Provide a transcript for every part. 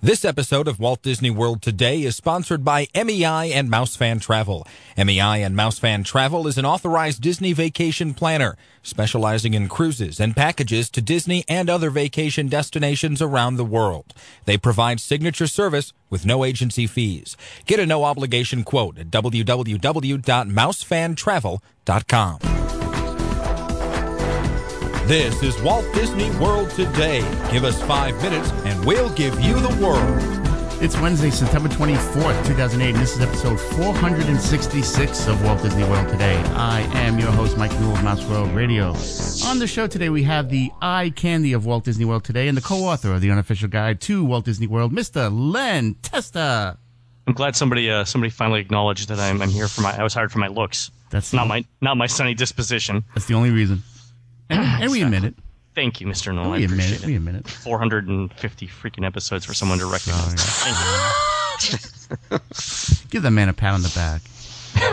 This episode of Walt Disney World Today is sponsored by MEI and Mousefan Travel. MEI and Mousefan Travel is an authorized Disney vacation planner, specializing in cruises and packages to Disney and other vacation destinations around the world. They provide signature service with no agency fees. Get a no-obligation quote at www.mousefantravel.com. This is Walt Disney World Today. Give us 5 minutes and we'll give you the world. It's Wednesday, September 24th, 2008, and this is episode 466 of Walt Disney World Today. I am your host, Mike Newell of Mouse World Radio. On the show today, we have the eye candy of Walt Disney World Today and the co-author of the unofficial guide to Walt Disney World, Mr. Len Testa. I'm glad somebody finally acknowledged that I'm here for I was hired for my looks. That's not my sunny disposition. That's the only reason. And we admit it. Thank you, Mr. Nolan. We admit it. 450 freaking episodes for someone to recognize that. Thank you. Give that man a pat on the back. Go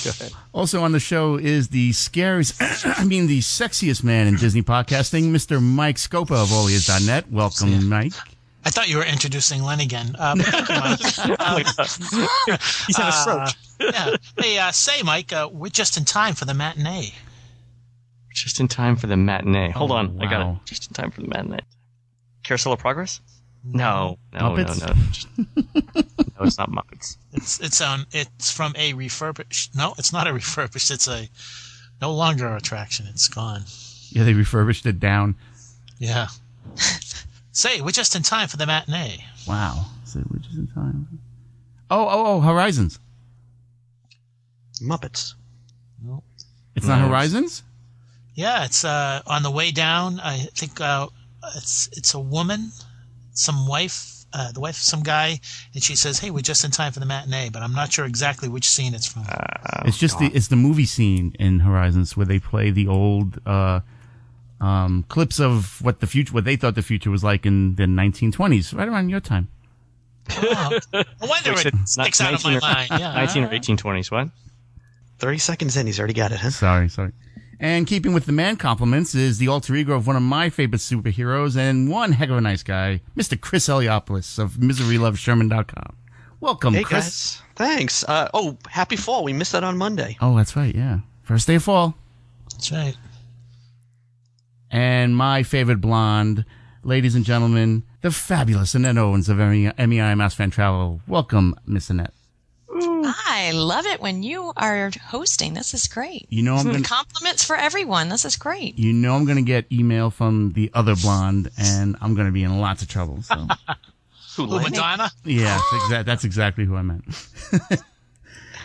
ahead. Also on the show is the sexiest man in Disney podcasting, Mr. Mike Scopa of Olias.net. Welcome, Mike. I thought you were introducing Len again. Thank you, Mike. He's had a stroke. Yeah. Hey, say, Mike, we're just in time for the matinee. Just in time for the matinee. Hold on. Wow. I got it. Just in time for the matinee. Carousel of Progress? No. Muppets? No, it's not Muppets. It's from a refurbished. No, it's not a refurbished. It's a no longer an attraction. It's gone. Yeah, they refurbished it down. Yeah. Say, we're just in time for the matinee. Wow. So we're just in time. Oh, Horizons. Muppets. No. It's not Horizons? Yeah, it's on the way down. I think it's a woman, the wife of some guy, and she says, "Hey, we're just in time for the matinee," but I'm not sure exactly which scene it's from. It's just it's the movie scene in Horizons where they play the old clips of what they thought the future was like in the 1920s, right around your time. Oh, no wonder it sticks out of my mind. Yeah. 19 or 1820s, what? 30 seconds in, he's already got it, huh? Sorry. And keeping with the man compliments is the alter ego of one of my favorite superheroes and one heck of a nice guy, Mr. Chris Eliopoulos of MiseryLovesSherman.com. Welcome, Hey, Chris. guys. Thanks. Happy fall. We missed that on Monday. Oh, that's right, yeah. First day of fall. That's right. And my favorite blonde, ladies and gentlemen, the fabulous Annette Owens of MEI Mousefan Travel. Welcome, Miss Annette. I love it when you are hosting. This is great. You know Compliments for everyone. This is great. You know I'm going to get email from the other blonde, and I'm going to be in lots of trouble. So. Who, Madonna? Yeah, that's exactly who I meant.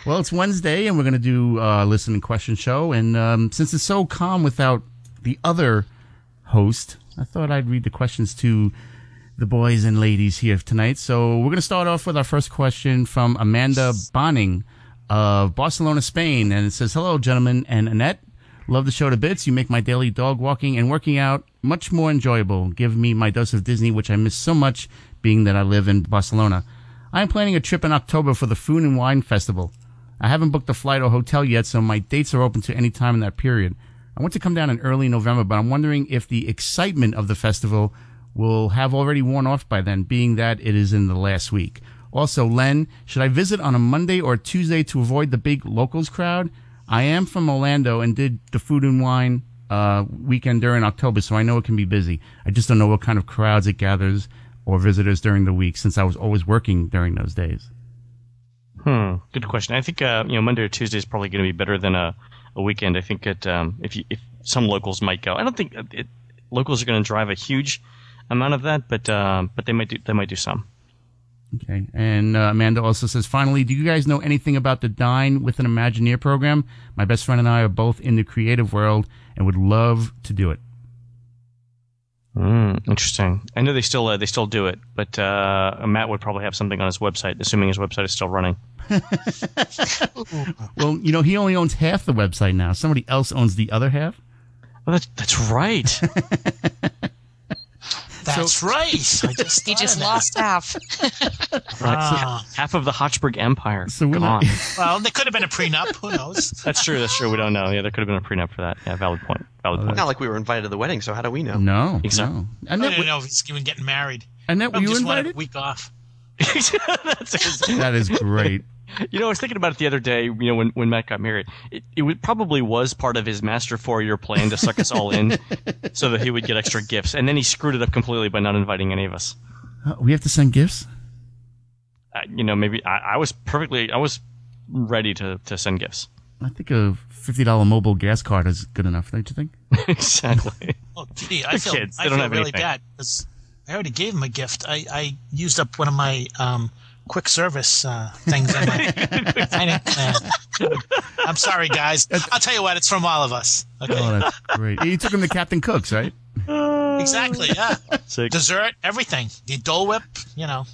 Well, it's Wednesday, and we're going to do a listening question show. And since it's so calm without the other host, I thought I'd read the questions to the boys and ladies here tonight. So we're going to start off with our first question from Amanda Bonning of Barcelona, Spain. And it says, "Hello, gentlemen and Annette. Love the show to bits. You make my daily dog walking and working out much more enjoyable. Give me my dose of Disney, which I miss so much, being that I live in Barcelona. I am planning a trip in October for the Food and Wine Festival. I haven't booked a flight or hotel yet, so my dates are open to any time in that period. I want to come down in early November, but I'm wondering if the excitement of the festival will have already worn off by then, being that it is in the last week. Also, Len, should I visit on a Monday or Tuesday to avoid the big locals crowd? I am from Orlando and did the Food and Wine weekend during October, so I know it can be busy. I just don't know what kind of crowds it gathers or visitors during the week, since I was always working during those days." Good question. I think Monday or Tuesday is probably going to be better than a weekend. I think that if some locals might go, I don't think locals are going to drive a huge amount of that, but they might do some. Okay, and Amanda also says, "Finally, do you guys know anything about the Dine with an Imagineer program? My best friend and I are both in the creative world and would love to do it." Interesting. I know they still do it, but Matt would probably have something on his website, assuming his website is still running. Well, he only owns half the website now. Somebody else owns the other half. Oh, that's right. That's right. He just lost half. Half of the Hotchberg Empire. So gone. Well, there could have been a prenup. Who knows? That's true. We don't know. Yeah, there could have been a prenup for that. Yeah, valid point. Not like we were invited to the wedding, so how do we know? No. Exactly. No. I don't even know if he's even getting married. Annette, were I you just wanted a invited? week off. That is great. You know, I was thinking about it the other day, you know, when Matt got married. Probably was part of his master 4-year plan to suck us all in so that he would get extra gifts. And then he screwed it up completely by not inviting any of us. We have to send gifts? You know, maybe I was ready to send gifts. I think a $50 mobile gas card is good enough, don't you think? Exactly. Oh, gee, They're kids. They don't have really anything. bad because I already gave him a gift. I used up one of my quick service things in my dining plan. I'm sorry, guys. I'll tell you what, it's from all of us. Okay. Oh, that's great. You took him to Captain Cook's, right? Exactly, yeah. Sick. Dessert, everything. The Dole Whip, you know.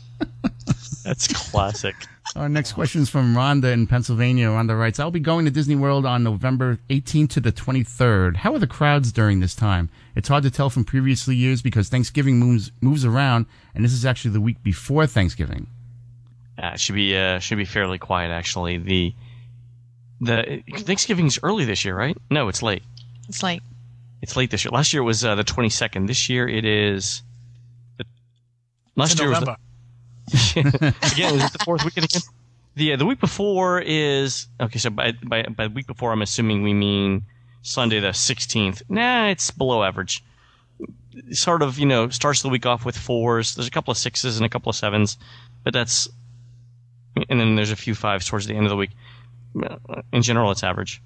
That's classic. Our next question is from Rhonda in Pennsylvania. Rhonda writes, I'll be going to Disney World on November 18th to the 23rd. How are the crowds during this time? It's hard to tell from previous years because Thanksgiving moves around, and this is actually the week before Thanksgiving. It should be fairly quiet, actually. The Thanksgiving's early this year, right? No, it's late. It's like It's late this year. Last year it was the 22nd. This year it is. Last It's year November. again, was it the fourth weekend again? The week before is okay. So by the week before, I'm assuming we mean Sunday the 16th. Nah, it's below average. Sort of, starts the week off with 4s. There's a couple of 6s and a couple of 7s, but that's, and then there's a few 5s towards the end of the week. In general, it's average.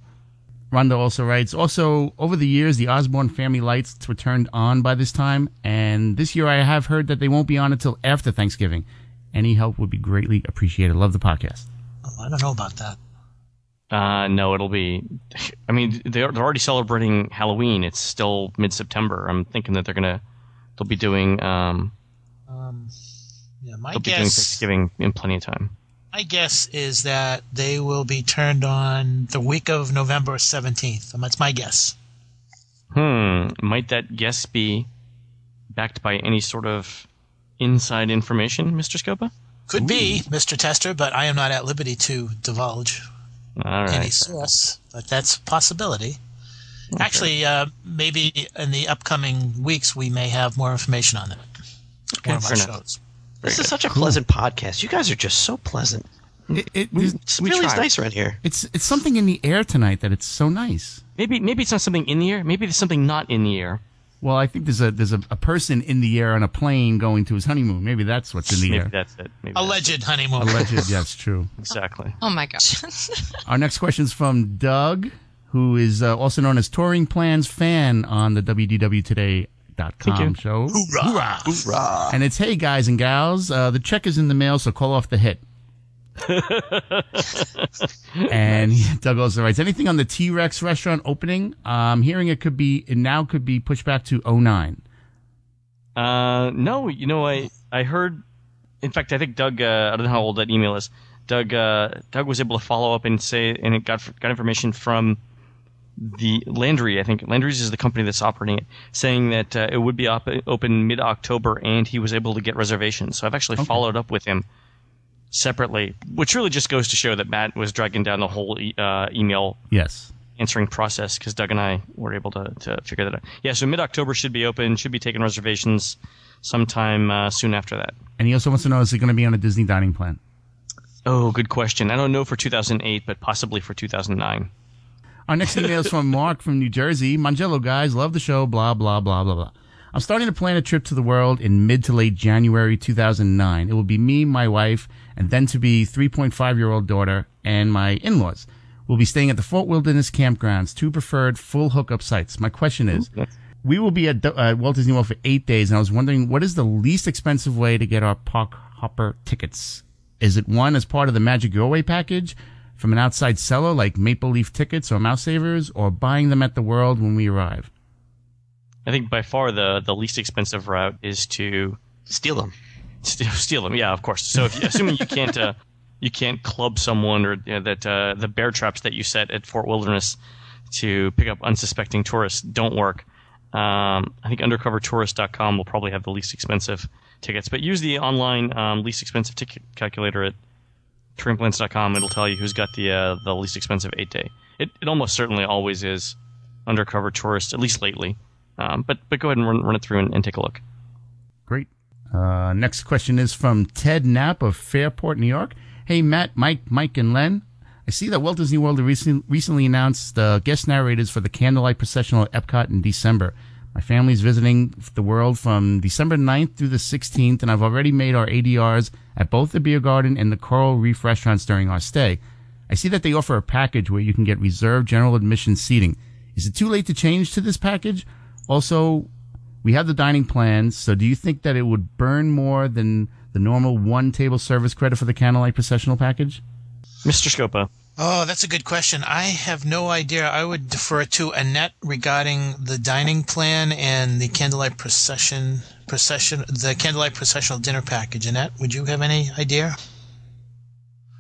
Rhonda also writes, also, over the years, the Osborne family lights were turned on by this time, and this year I have heard that they won't be on until after Thanksgiving. Any help would be greatly appreciated. Love the podcast. Oh, I don't know about that. No, it'll be, I mean, they're already celebrating Halloween. It's still mid-September. I'm thinking that they'll be doing, Yeah, they'll be doing Thanksgiving in plenty of time. My guess is that they will be turned on the week of November 17th. That's my guess. Might that guess be backed by any sort of inside information, Mr. Scopa? Could be, Mr. Tester, but I am not at liberty to divulge All right. any source. But that's a possibility. Okay. Actually, maybe in the upcoming weeks we may have more information on that. One of our fair enough. shows. This is such a pleasant podcast. You guys are just so pleasant. It's really try. nice around here. It's something in the air tonight that it's so nice. Maybe it's not something in the air. Maybe there's something not in the air. Well, I think there's a person in the air on a plane going to his honeymoon. Maybe that's what's in the Maybe air. that's it. Maybe Alleged honeymoon. Alleged, yes, true. Exactly. oh my gosh. Our next question is from Doug, who is also known as Touring Plans fan on the WDWToday.com show. Hoorah! Hoorah. And it's, hey, guys and gals, the check is in the mail, so call off the hit. And Doug also writes, anything on the T-Rex restaurant opening? I'm hearing it now could be pushed back to 09. No, I heard. In fact, I think Doug. I don't know how old that email is. Doug was able to follow up and say, and it got information from the Landry. I think Landry's is the company that's operating it, saying that it would be open mid-October, and he was able to get reservations. So I've actually followed up with him separately, which really just goes to show that Matt was dragging down the whole email answering process, because Doug and I were able to figure that out. Yeah, so mid-October should be open, should be taking reservations sometime soon after that. And he also wants to know, is it going to be on a Disney dining plan? Oh, good question. I don't know for 2008, but possibly for 2009. Our next email is from Mark from New Jersey. Mangello guys, love the show, blah, blah, blah, blah, blah. I'm starting to plan a trip to the world in mid to late January 2009. It will be me, my wife, and then to be 3.5-year-old daughter and my in-laws. We'll be staying at the Fort Wilderness campgrounds, 2 preferred full hookup sites. My question is, we will be at Walt Disney World for 8 days, and I was wondering, what is the least expensive way to get our park hopper tickets? Is it one as part of the Magic Your Way package from an outside seller like Maple Leaf Tickets or Mouse Savers, or buying them at the World when we arrive? I think by far the least expensive route is to Steal them. steal them. Yeah, of course. So assuming you can't club someone, or that the bear traps that you set at Fort Wilderness to pick up unsuspecting tourists don't work. I think undercovertourist.com will probably have the least expensive tickets, but use the online least expensive ticket calculator at touringplans.com. It'll tell you who's got the least expensive 8-day. It almost certainly always is Undercover Tourist, at least lately. But go ahead and run it through and take a look. Great. Next question is from Ted Knapp of Fairport, New York. Hey, Matt, Mike, and Len. I see that Walt Disney World recently announced guest narrators for the Candlelight Processional at Epcot in December. My family's visiting the world from December 9th through the 16th, and I've already made our ADRs at both the Beer Garden and the Coral Reef restaurants during our stay. I see that they offer a package where you can get reserved general admission seating. Is it too late to change to this package? Also, we have the dining plans, so do you think that it would burn more than the normal one table service credit for the Candlelight Processional package? Mr. Scopa. Oh, that's a good question. I have no idea. I would defer to Annette regarding the dining plan and the Candlelight the Candlelight Processional dinner package. Annette, would you have any idea?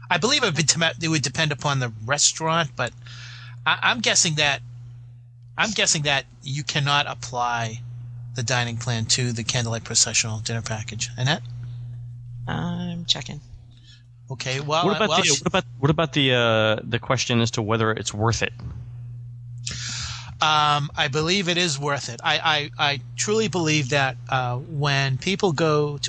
I believe it would depend upon the restaurant, but I'm guessing that you cannot apply the dining plan to the Candlelight Processional dinner package. Annette? I'm checking. Okay. Well, what about the question as to whether it's worth it? I believe it is worth it. I truly believe that when people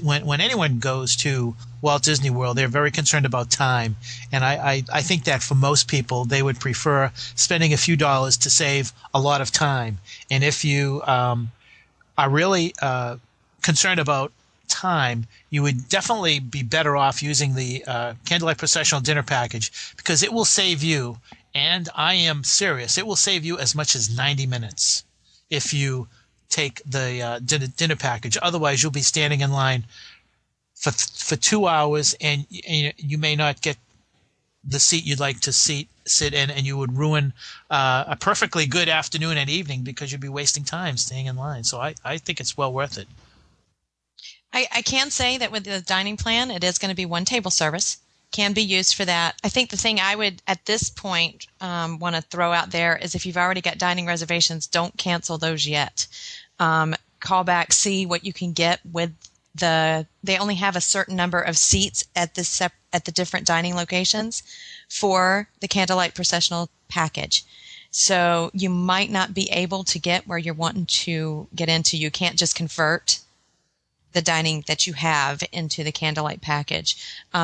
when anyone goes to Walt Disney World, they're very concerned about time, and I think that for most people, they would prefer spending a few dollars to save a lot of time. And if you are really concerned about time, you would definitely be better off using the Candlelight Processional dinner package, because it will save you, and I am serious, it will save you as much as 90 minutes if you take the dinner package. Otherwise, you'll be standing in line for 2 hours, and you may not get the seat you'd like to sit in, and you would ruin a perfectly good afternoon and evening because you'd be wasting time staying in line. So I think it's well worth it. I can say that with the dining plan, it is going to be one table service, can be used for that. I think the thing I would, at this point, want to throw out there is if you've already got dining reservations, don't cancel those yet. Call back, see what you can get with they only have a certain number of seats at the different dining locations for the Candlelight Processional package. So you might not be able to get where you're wanting to get into. You can't just convert the dining that you have into the Candlelight package.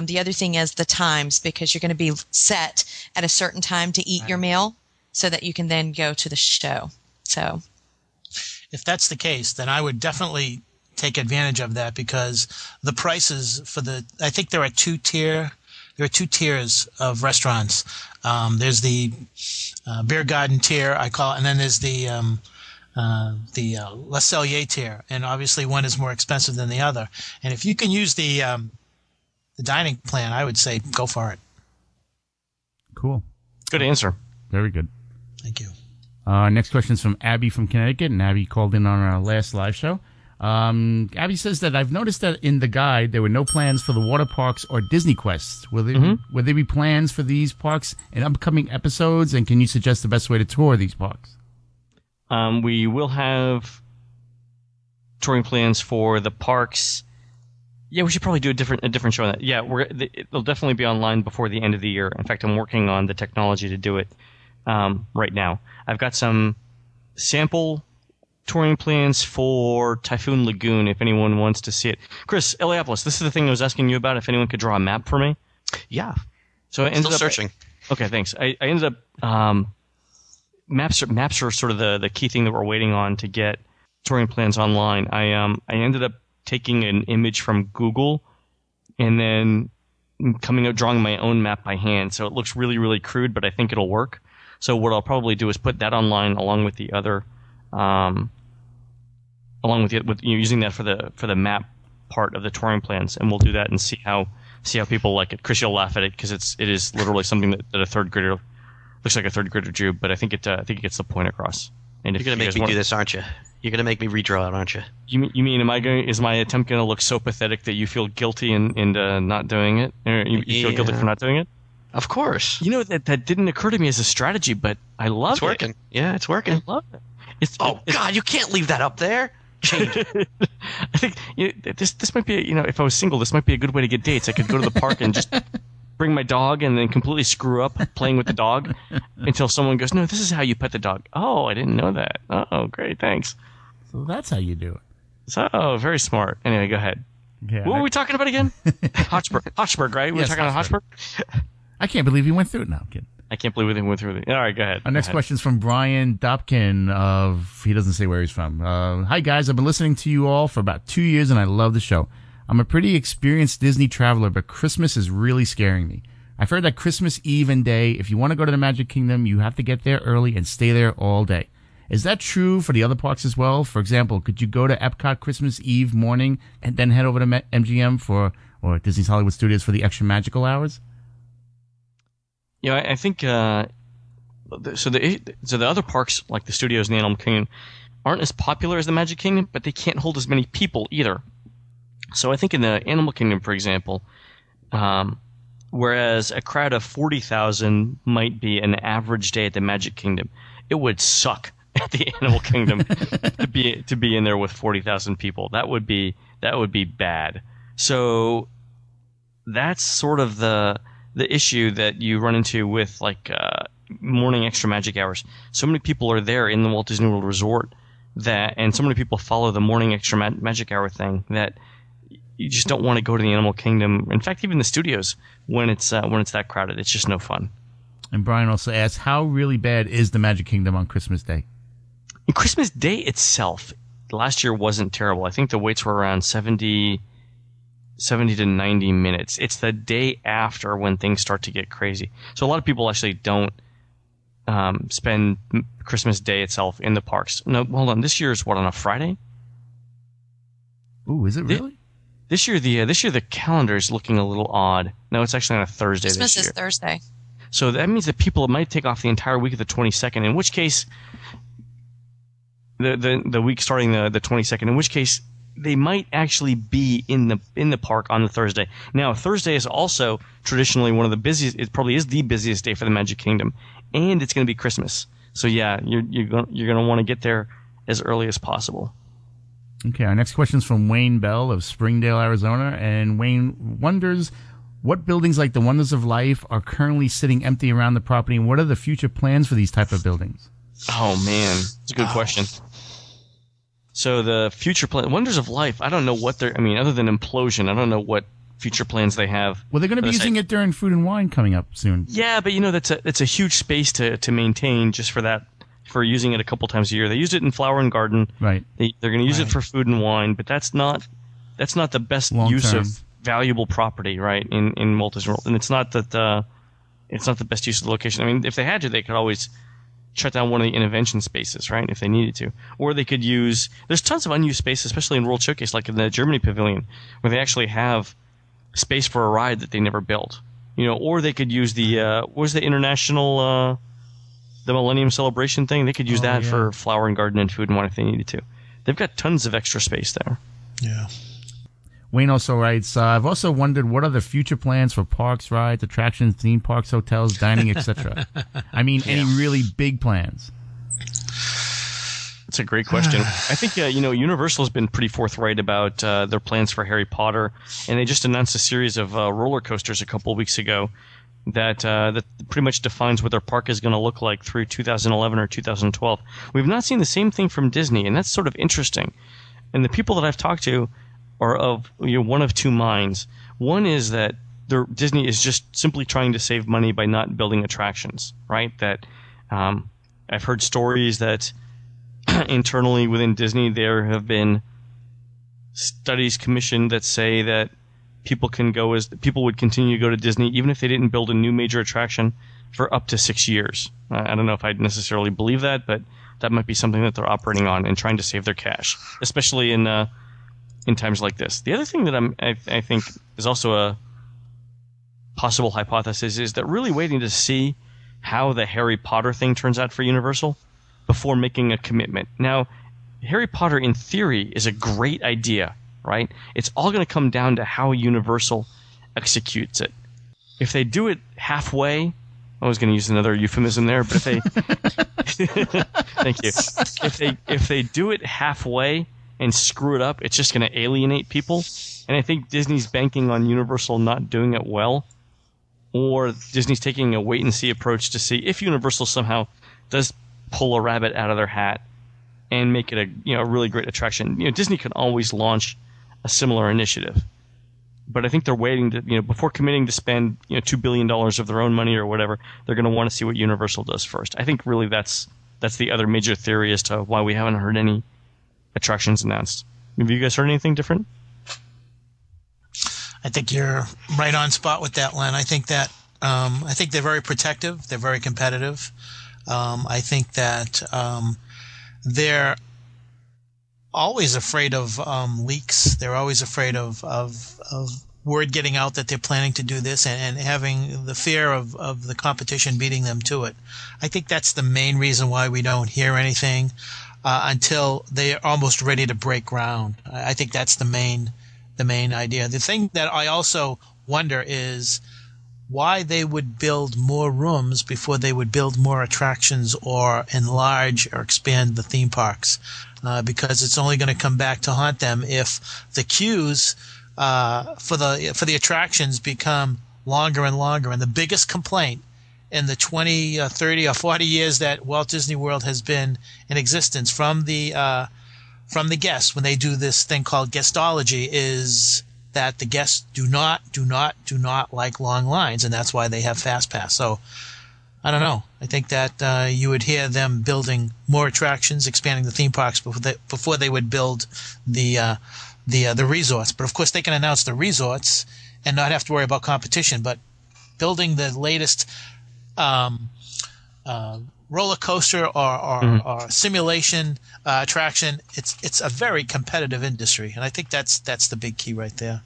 The other thing is the times, because you're going to be set at a certain time to eat your meal so that you can then go to the show. So if that's the case, then I would definitely take advantage of that, because the prices for I think there are two tiers of restaurants. There's the Beer Garden tier, I call it, and then there's the Le Cellier tier, and obviously one is more expensive than the other. And if you can use the dining plan, I would say go for it. Cool. Good answer. Very good. Thank you. Next question is from Abby from Connecticut, and Abby called in on our last live show. Abby says that I've noticed that in the guide there were no plans for the water parks or Disney Quest. Will there be plans for these parks in upcoming episodes, and can you suggest the best way to tour these parks? We will have touring plans for the parks. Yeah, we should probably do a different show on that. Yeah, it'll definitely be online before the end of the year. In fact, I'm working on the technology to do it right now. I've got some sample touring plans for Typhoon Lagoon if anyone wants to see it. Chris, Eliopolis, this is the thing I was asking you about, if anyone could draw a map for me. Yeah. So I ended Still searching. Okay, thanks. I ended up maps are sort of the key thing that we're waiting on to get touring plans online. I ended up taking an image from Google and then drawing my own map by hand. So it looks really, really crude, but I think it'll work. So what I'll probably do is put that online along with the other, using that for the map part of the touring plans, and we'll do that and see how people like it. Chris, you'll laugh at it because it is literally something that a third grader looks like a third grader drew, but I think it gets the point across. And you're gonna make me do this, aren't you? You're gonna make me redraw it, aren't you? You mean is my attempt gonna look so pathetic that you feel guilty in not doing it? Or you feel guilty for not doing it? Of course. You know that didn't occur to me as a strategy, but I love it. It's working. Yeah, it's working. I love it. God, you can't leave that up there. Change it. I think this might be if I was single, this might be a good way to get dates. I could go to the park and just bring my dog and then completely screw up playing with the dog until someone goes, "No, this is how you pet the dog." Oh, I didn't know that. Oh, great, thanks. So that's how you do it. So very smart. Anyway, go ahead. Yeah, what were we talking about again? Hotspur, right? We were Yes, talking about Hotspur? I can't believe you went through it now, kid. I can't believe we went through it. All right, go ahead. Our next question is from Brian Dopkin he doesn't say where he's from. Hi, guys. I've been listening to you all for about 2 years, and I love the show. I'm a pretty experienced Disney traveler, but Christmas is really scaring me. I've heard that Christmas Eve and day, if you want to go to the Magic Kingdom, you have to get there early and stay there all day. Is that true for the other parks as well? For example, could you go to Epcot Christmas Eve morning and then head over to MGM or Disney's Hollywood Studios for the extra magical hours? Yeah, I think so the other parks like the studios and the Animal Kingdom aren't as popular as the Magic Kingdom, but they can't hold as many people either. So I think in the Animal Kingdom, for example, whereas a crowd of 40,000 might be an average day at the Magic Kingdom, it would suck at the Animal Kingdom to be in there with 40,000 people. That would be bad. So that's sort of the issue that you run into with morning extra magic hours. So many people are there in the Walt Disney World Resort and so many people follow the morning extra magic hour thing that you just don't want to go to the Animal Kingdom. In fact, even the studios when it's that crowded, it's just no fun. And Brian also asks, how really bad is the Magic Kingdom on Christmas Day? And Christmas Day itself, last year wasn't terrible. I think the waits were around 70 to 90 minutes. It's the day after when things start to get crazy. So a lot of people actually don't spend Christmas Day itself in the parks. No, hold on. This year is what, on a Friday? Ooh, is it really? This year the calendar is looking a little odd. No, it's actually on a Thursday Christmas this year. Christmas is Thursday. So that means that people might take off the entire week of the 22nd, in which case the week starting the 22nd, in which case they might actually be in the park on the Thursday. Now, Thursday is also traditionally one of the busiest. It probably is the busiest day for the Magic Kingdom, and it's going to be Christmas. So yeah, you're going to want to get there as early as possible. Okay, our next question is from Wayne Bell of Springdale, Arizona, and Wayne wonders what buildings like the Wonders of Life are currently sitting empty around the property, and what are the future plans for these type of buildings? Oh man, it's a good question. So the future plan, Wonders of Life, I don't know what other than implosion, I don't know what future plans they have. Well, they're going to be using it during Food and Wine coming up soon. Yeah, but that's a huge space to maintain just for using it a couple times a year. They used it in Flower and Garden. Right. They're going to use it for Food and Wine, but that's not the best use of valuable property, right, in Walt Disney World. And it's not the best use of the location. I mean, if they had to, they could always shut down one of the intervention spaces, right, if they needed to. Or they could use – there's tons of unused space, especially in World Showcase, like in the Germany Pavilion, where they actually have space for a ride that they never built. Or they could use the what was the international the Millennium Celebration thing? They could use that for Flower and Garden and Food and Wine if they needed to. They've got tons of extra space there. Yeah. Wayne also writes, I've also wondered what are the future plans for parks, rides, attractions, theme parks, hotels, dining, etc. I mean, any really big plans? That's a great question. I think, Universal has been pretty forthright about their plans for Harry Potter, and they just announced a series of roller coasters a couple of weeks ago that pretty much defines what their park is going to look like through 2011 or 2012. We've not seen the same thing from Disney, and that's sort of interesting. And the people that I've talked to are of one of two minds. One is that Disney is just simply trying to save money by not building attractions, right? That I've heard stories that internally within Disney there have been studies commissioned that say that people would continue to go to Disney even if they didn't build a new major attraction for up to 6 years. I don't know if I'd necessarily believe that, but that might be something that they're operating on and trying to save their cash, especially in times like this. The other thing that I think is also a possible hypothesis is that really waiting to see how the Harry Potter thing turns out for Universal before making a commitment. Now, Harry Potter in theory is a great idea, right? It's all going to come down to how Universal executes it. If they do it halfway, I was going to use another euphemism there, but if they thank you. If they do it halfway and screw it up, it's just going to alienate people. And I think Disney's banking on Universal not doing it well, or Disney's taking a wait-and-see approach to see if Universal somehow does pull a rabbit out of their hat and make it a really great attraction. Disney can always launch a similar initiative. But I think they're waiting to, before committing to spend, $2 billion of their own money or whatever, they're going to want to see what Universal does first. I think really that's the other major theory as to why we haven't heard any attractions announced. Have you guys heard anything different? I think you're right on spot with that, Len. I think that I think they're very protective. They're very competitive. I think that they're always afraid of leaks. They're always afraid of word getting out that they're planning to do this and having the fear of the competition beating them to it. I think that's the main reason why we don't hear anything until they're almost ready to break ground. I think that's the main idea. The thing that I also wonder is why they would build more rooms before they would build more attractions or enlarge or expand the theme parks, because it's only going to come back to haunt them if the queues for the attractions become longer and longer. And the biggest complaint in the 20, 30, or 40 years that Walt Disney World has been in existence from the guests when they do this thing called guestology is that the guests do not like long lines, and that's why they have Fast Pass. So I don't know. I think that you would hear them building more attractions, expanding the theme parks before they would build the resorts. But of course, they can announce the resorts and not have to worry about competition. But building the latest roller coaster or simulation attraction, it's a very competitive industry, and I think that's the big key right there.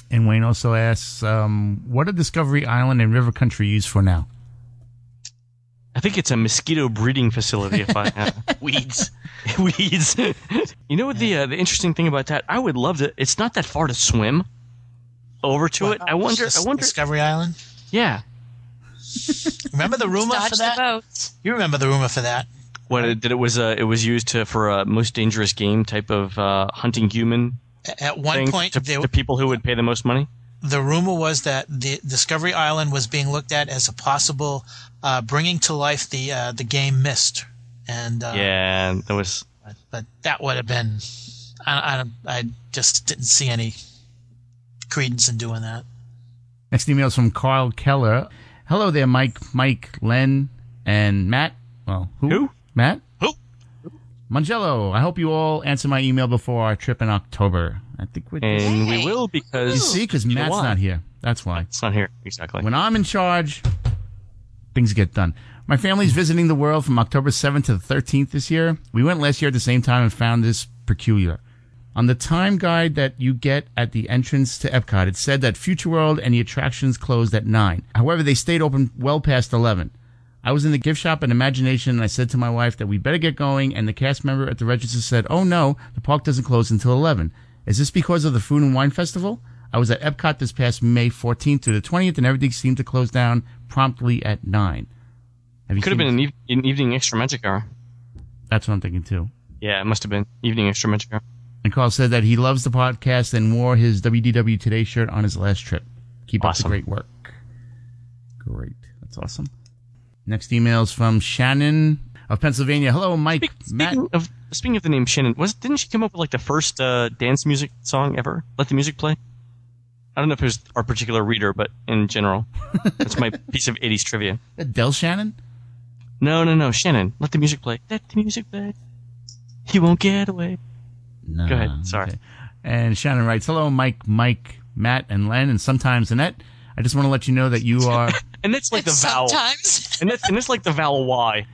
And Wayne also asks, what are Discovery Island and River Country used for now? I think it's a mosquito breeding facility. If I weeds. You know what the interesting thing about that? I would love to. It's not that far to swim over to it. I wonder. Discovery Island. Yeah. Remember the rumor for that? You remember the rumor for that? What it was used for a most dangerous game type of hunting human. At one point, to people who would pay the most money. The rumor was that the Discovery Island was being looked at as a possible bringing to life the game Myst, and yeah, that was. But that would have been. I just didn't see any credence in doing that. Next email is from Carl Keller. Hello there, Mike, Len, and Matt. Well, who? Matt? Who? Mangello. I hope you all answer my email before our trip in October. I think we will because... You see, because Matt's not here. That's why. It's not here, exactly. When I'm in charge, things get done. My family's visiting the world from October 7th to the 13th this year. We went last year at the same time and found this peculiar. On the time guide that you get at the entrance to Epcot, it said that Future World and the attractions closed at 9. However, they stayed open well past 11. I was in the gift shop in Imagination, and I said to my wife that we better get going, and the cast member at the register said, oh no, the park doesn't close until 11. Is this because of the Food and Wine Festival? I was at Epcot this past May 14th to the 20th, and everything seemed to close down promptly at 9. Could have been an evening extra magic hour. That's what I'm thinking, too. Yeah, it must have been evening extra magic hour. And Carl said that he loves the podcast and wore his WDW Today shirt on his last trip. Keep up the great work. Great. That's awesome. Next email is from Shannon of Pennsylvania. Hello, Mike. Speaking of the name Shannon, didn't she come up with like the first dance music song ever? Let the music play? I don't know if it was our particular reader, but in general. That's my piece of 80s trivia. Del Shannon? No. Shannon. Let the music play. Let the music play. He won't get away. No. Go ahead. Sorry. Okay. And Shannon writes, hello, Mike, Matt, and Len, and sometimes Annette. I just want to let you know that you are... and that's like the vowel. Sometimes. and that's like the vowel Y.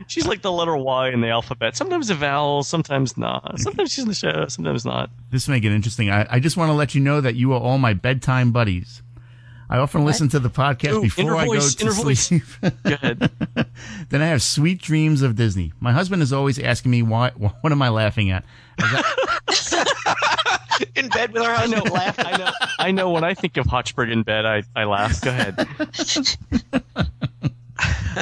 She's like the letter Y in the alphabet. Sometimes a vowel, sometimes not. Sometimes she's in the show, sometimes not. This may get interesting. I just want to let you know that you are all my bedtime buddies. I often listen to the podcast before I go to sleep. Go ahead. Then I have sweet dreams of Disney. My husband is always asking me, what am I laughing at? In bed with our husband, laugh. I know. When I think of Hotchberg in bed, I laugh. Go ahead.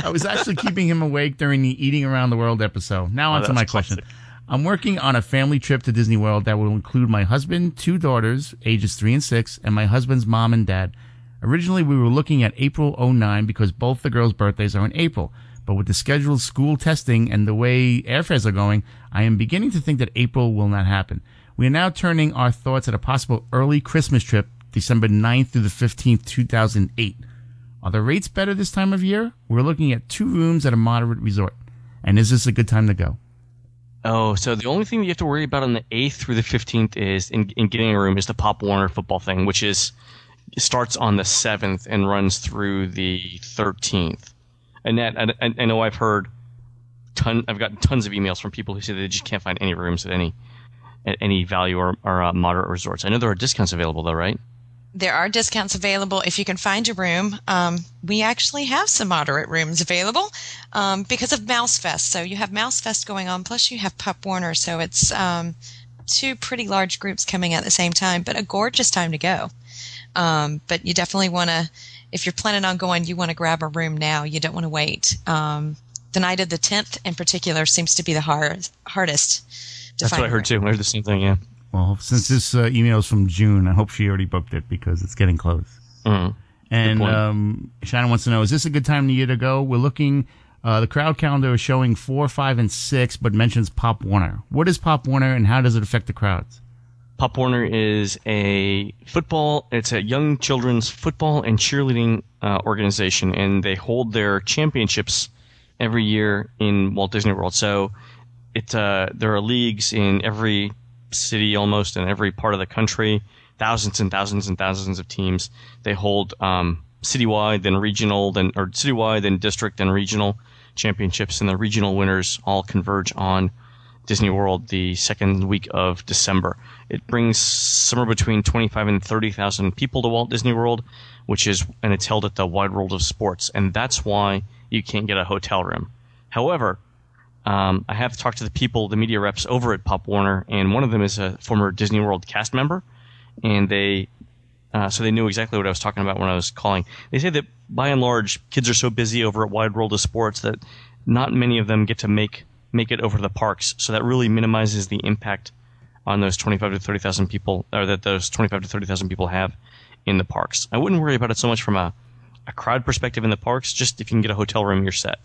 I was actually keeping him awake during the Eating Around the World episode. Now on to my question. I'm working on a family trip to Disney World that will include my husband, 2 daughters, ages 3 and 6, and my husband's mom and dad. Originally, we were looking at April 09 because both the girls' birthdays are in April. But with the scheduled school testing and the way airfares are going, I am beginning to think that April will not happen. We are now turning our thoughts at a possible early Christmas trip, December 9th through the 15th, 2008. Are the rates better this time of year? We're looking at 2 rooms at a moderate resort. And is this a good time to go? Oh, so the only thing that you have to worry about on the 8th through the 15th is in getting a room is the Pop Warner football thing, which starts on the 7th and runs through the 13th. And that I know I've gotten tons of emails from people who say they just can't find any rooms at any value or moderate resorts. I know there are discounts available though, right? There are discounts available if you can find a room. We actually have some moderate rooms available because of Mouse Fest. So you have Mouse Fest going on, plus you have Pop Warner. So it's 2 pretty large groups coming at the same time, but a gorgeous time to go. But you definitely want to, if you're planning on going, you want to grab a room now. You don't want to wait. The night of the 10th in particular seems to be the hardest to That's find. What I heard too. I heard the same thing, yeah. Well, since this email is from June, I hope she already booked it because it's getting close. Mm-hmm. And Shannon wants to know, is this a good time of year to go? We're looking, the crowd calendar is showing 4, 5, and 6, but mentions Pop Warner. What is Pop Warner and how does it affect the crowds? Pop Warner is it's a young children's football and cheerleading organization, and they hold their championships every year in Walt Disney World. So there are leagues in every city almost in every part of the country, thousands and thousands and thousands of teams. They hold citywide, then regional, or citywide, then district, then regional championships, and the regional winners all converge on Disney World the second week of December. It brings somewhere between 25 and 30,000 people to Walt Disney World, and it's held at the Wide World of Sports, and that's why you can't get a hotel room. However, I have talked to the media reps over at Pop Warner, and one of them is a former Disney World cast member, and so they knew exactly what I was talking about when I was calling. They say that by and large, kids are so busy over at Wide World of Sports that not many of them get to make it over to the parks, so that really minimizes the impact on those 25 to 30,000 people, or that those 25 to 30,000 people have in the parks. I wouldn't worry about it so much from a crowd perspective in the parks. Just if you can get a hotel room, you're set.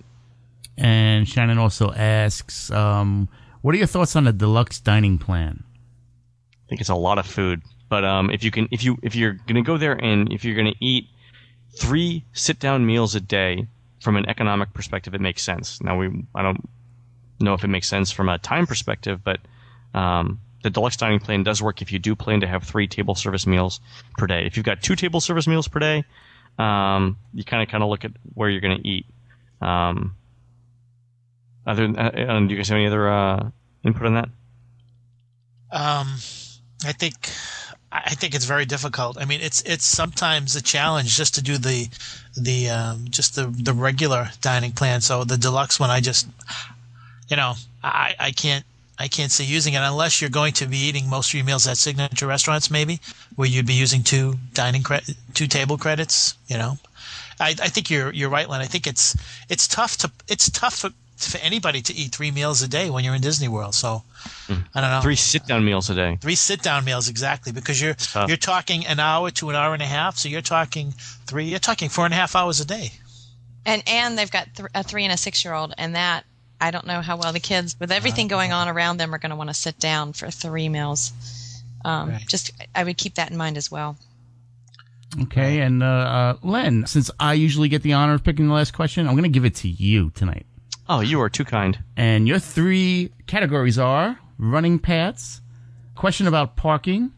And Shannon also asks, what are your thoughts on the deluxe dining plan? I think it's a lot of food, but if you're going to go there and if you're going to eat 3 sit-down meals a day from an economic perspective, it makes sense. Now I don't know if it makes sense from a time perspective, but the deluxe dining plan does work if you do plan to have 3 table service meals per day. If you've got 2 table service meals per day, you kind of look at where you're going to eat. Do you guys have any other input on that? I think it's very difficult. I mean, it's sometimes a challenge just to do the regular dining plan. So the deluxe one, I can't see using it unless you're going to be eating most of your meals at signature restaurants, maybe where you'd be using 2 table credits. I think you're right, Len. I think it's tough for anybody to eat 3 meals a day when you're in Disney World. So I don't know. 3 sit-down meals a day. 3 sit-down meals, exactly, because you're talking an hour to an hour and a half. So you're talking 4.5 hours a day. And they've got a 3 and a 6-year-old, and that I don't know how well the kids, with everything going on around them, are going to want to sit down for 3 meals. Right. I would keep that in mind as well. Okay, and Len, since I usually get the honor of picking the last question, I'm going to give it to you tonight. Oh, you are too kind. And your 3 categories are running paths, question about parking,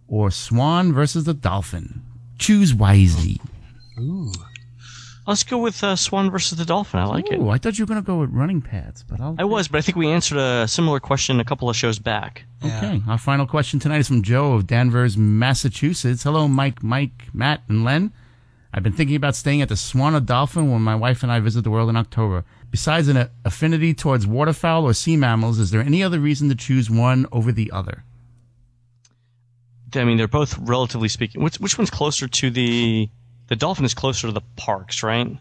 or Swan versus the Dolphin. Choose wisely. Ooh. Let's go with Swan versus the Dolphin. I like it. I thought you were going to go with running paths, but I was, but I think we answered a similar question a couple of shows back. Okay, our final question tonight is from Joe of Danvers, Massachusetts. Hello, Mike, Matt, and Len. I've been thinking about staying at the Swan or Dolphin when my wife and I visit the world in October. Besides an affinity towards waterfowl or sea mammals, is there any other reason to choose one over the other? I mean, they're both relatively speaking. Which one's closer to the Dolphin is closer to the parks, right?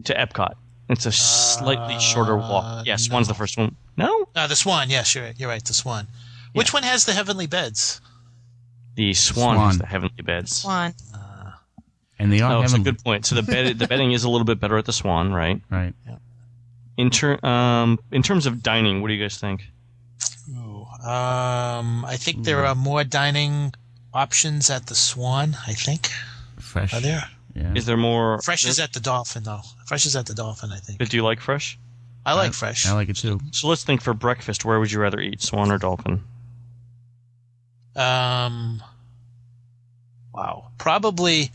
To Epcot. It's a slightly shorter walk. Yeah, Swan's the first one. No? The Swan, yes, you're right, the Swan. Which one has the heavenly beds? The Swan has the heavenly beds. Swan. And they are that's a good point. So the bedding is a little bit better at the Swan, right? Right. Yeah. In terms of dining, what do you guys think? Ooh, I think there are more dining options at the Swan, I think. Fresh. Are there? Yeah. Is there more? Fresh is at the Dolphin, though. Fresh is at the Dolphin, I think. But do you like fresh? I like Fresh. I like it too. So let's think for breakfast. Where would you rather eat, Swan or Dolphin? Wow. Probably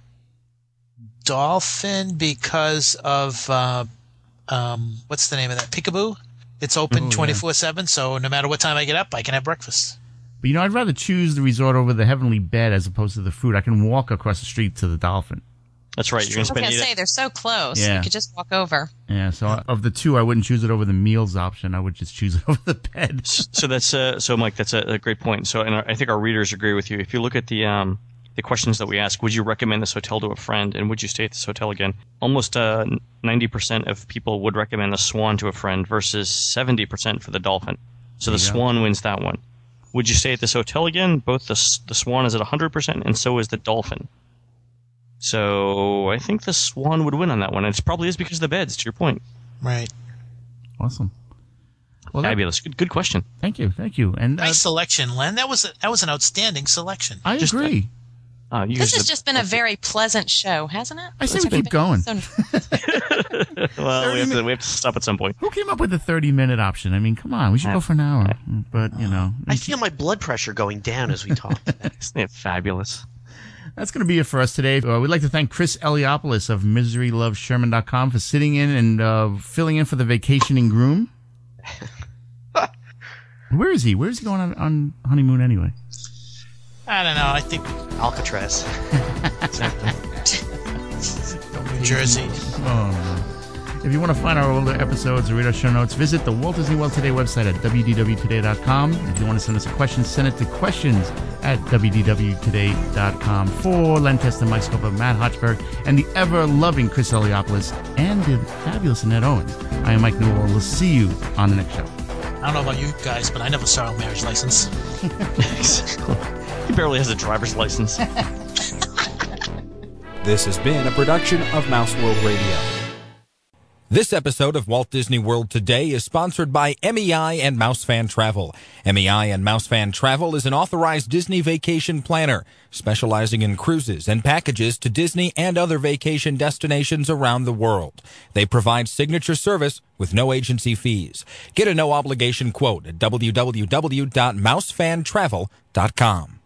Dolphin because of, what's the name of that? Peekaboo? It's open 24/7, so no matter what time I get up, I can have breakfast. But I'd rather choose the resort over the Heavenly Bed as opposed to the food. I can walk across the street to the Dolphin. That's right. You're going to I was spend going to say, they're so close. Yeah. You could just walk over. Yeah, so of the two, I wouldn't choose it over the meals option. I would just choose it over the bed. So that's so Mike, that's a great point. So, and I think our readers agree with you. If you look at the questions that we ask, would you recommend this hotel to a friend, and would you stay at this hotel again? Almost 90% of people would recommend the Swan to a friend versus 70% for the Dolphin. So the Swan wins that one. Would you stay at this hotel again? Both the Swan is at 100%, and so is the Dolphin. So I think the Swan would win on that one. And it probably is because of the beds, to your point. Right. Awesome. Well, fabulous. Good question. Thank you. And nice selection, Len. That was an outstanding selection. I agree. This has just been a very pleasant show, hasn't it? I say we keep going. Well, we have to stop at some point. Who came up with the 30-minute option? I mean, come on. We should go for an hour. But, I feel my blood pressure going down as we talk. Isn't it fabulous? That's going to be it for us today. We'd like to thank Chris Eliopoulos of MiseryLovesSherman.com for sitting in and filling in for the vacationing groom. Where is he? Where is he going on honeymoon anyway? I don't know. I think Alcatraz. New Jersey. Oh, if you want to find our older episodes or read our show notes, visit the Walt Disney World Today website at wdwtoday.com. If you want to send us a question, send it to questions@wdwtoday.com. For Len Testa, Mike Scopa, Matt Hochberg, and the ever-loving Chris Eliopoulos, and the fabulous Annette Owens, I am Mike Newell. We'll see you on the next show. I don't know about you guys, but I never saw a marriage license. He barely has a driver's license. This has been a production of Mouse World Radio. This episode of Walt Disney World Today is sponsored by MEI and Mouse Fan Travel. MEI and Mouse Fan Travel is an authorized Disney vacation planner, specializing in cruises and packages to Disney and other vacation destinations around the world. They provide signature service with no agency fees. Get a no-obligation quote at www.mousefantravel.com.